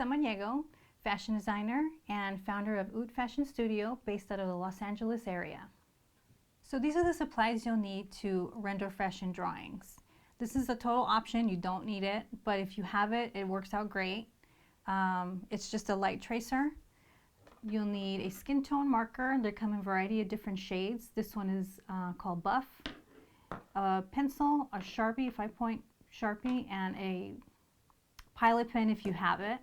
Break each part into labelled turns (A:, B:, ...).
A: Samaniego, fashion designer and founder of Oud Fashion Studio based out of the Los Angeles area. So these are the supplies you'll need to render fashion drawings. This is a total option, you don't need it, but if you have it, it works out great. It's just a light tracer. You'll need a skin tone marker. They come in a variety of different shades. This one is called Buff. A pencil, a Sharpie, 5-point Sharpie, and a pilot pen if you have it.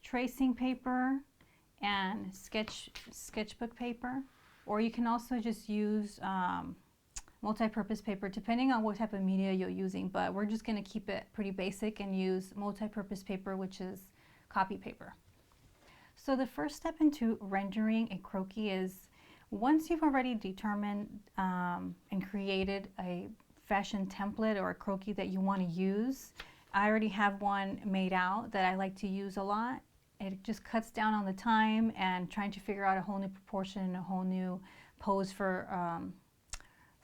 A: Tracing paper and sketchbook paper. Or you can also just use multi-purpose paper depending on what type of media you're using, but we're just going to keep it pretty basic and use multi-purpose paper, which is copy paper. So the first step into rendering a croquis is, once you've already determined and created a fashion template or a croquis that you want to use, I already have one made out that I like to use a lot. It just cuts down on the time and trying to figure out a whole new proportion and a whole new pose for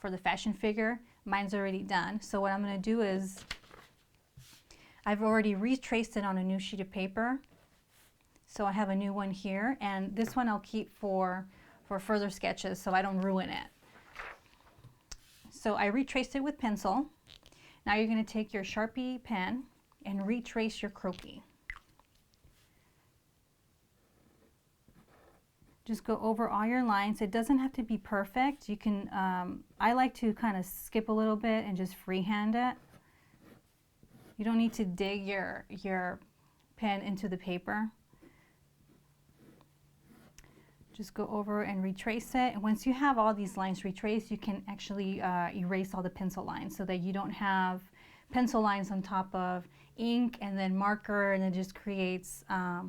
A: the fashion figure. Mine's already done. So what I'm going to do is, I've already retraced it on a new sheet of paper. So I have a new one here, and this one I'll keep for further sketches so I don't ruin it. So I retraced it with pencil. Now you're going to take your Sharpie pen and retrace your croquis. Just go over all your lines. It doesn't have to be perfect. You can, I like to kind of skip a little bit and just freehand it. You don't need to dig your pen into the paper. Just go over and retrace it. And once you have all these lines retraced, you can actually erase all the pencil lines so that you don't have pencil lines on top of ink and then marker, and it just creates a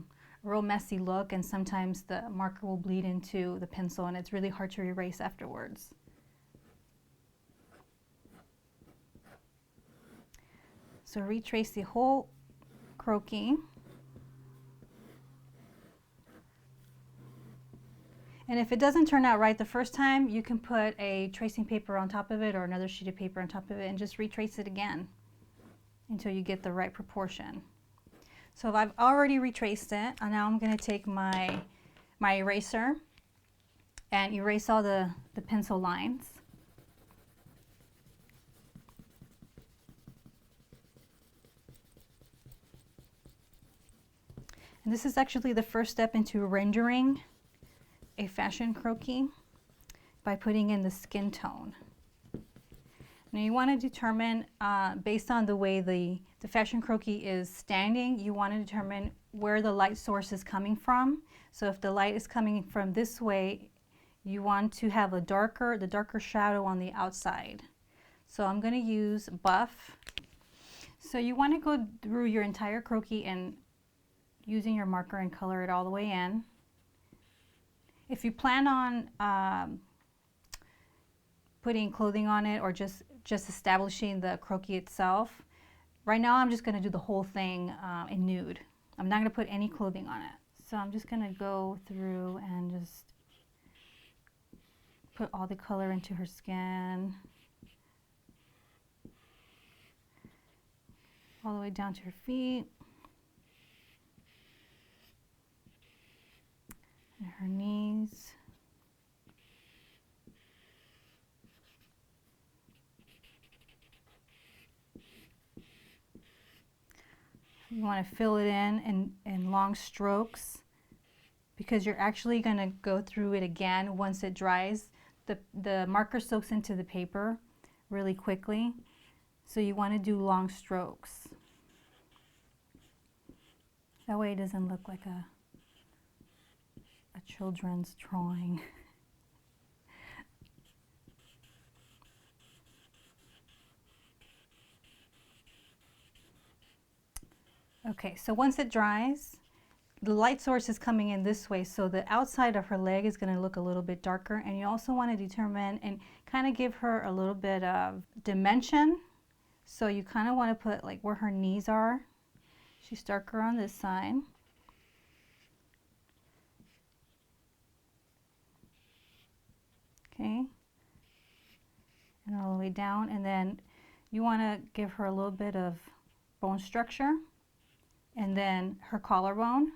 A: real messy look, and sometimes the marker will bleed into the pencil and it's really hard to erase afterwards. So retrace the whole croquis. And if it doesn't turn out right the first time, you can put a tracing paper on top of it or another sheet of paper on top of it and just retrace it again until you get the right proportion. So if I've already retraced it, and now I'm going to take my eraser and erase all the pencil lines. And this is actually the first step into rendering a fashion croquis by putting in the skin tone. Now you want to determine, based on the way the fashion croquis is standing, you want to determine where the light source is coming from. So if the light is coming from this way, you want to have the darker shadow on the outside. So I'm going to use Buff. So you want to go through your entire croquis and using your marker and color it all the way in. If you plan on putting clothing on it or just establishing the croquis itself, right now I'm just going to do the whole thing in nude. I'm not going to put any clothing on it. So I'm just going to go through and just put all the color into her skin, all the way down to her feet and her knees. You want to fill it in long strokes, because you're actually going to go through it again once it dries. The marker soaks into the paper really quickly, so you want to do long strokes. That way it doesn't look like a children's drawing. Okay, so once it dries, the light source is coming in this way, so the outside of her leg is going to look a little bit darker, and you also want to determine and kind of give her a little bit of dimension. So you kind of want to put like where her knees are. She's darker on this side. Okay, and all the way down, and then you want to give her a little bit of bone structure and then her collarbone.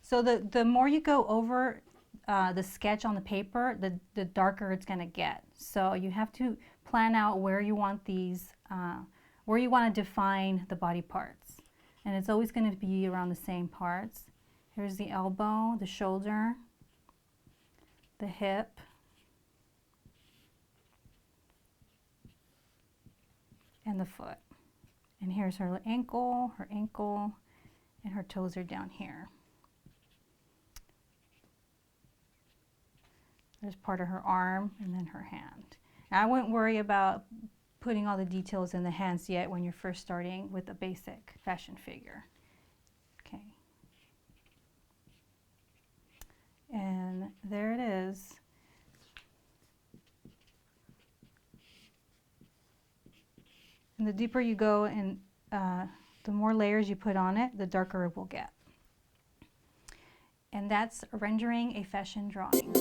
A: So the more you go over the sketch on the paper, the darker it's going to get. So you have to plan out where you want these, where you want to define the body parts. And it's always going to be around the same parts. Here's the elbow, the shoulder, the hip, and the foot. And here's her ankle, and her toes are down here. There's part of her arm and then her hand. Now, I wouldn't worry about putting all the details in the hands yet when you're first starting with a basic fashion figure. Okay. And there it is. And the deeper you go and the more layers you put on it, the darker it will get. And that's rendering a fashion drawing.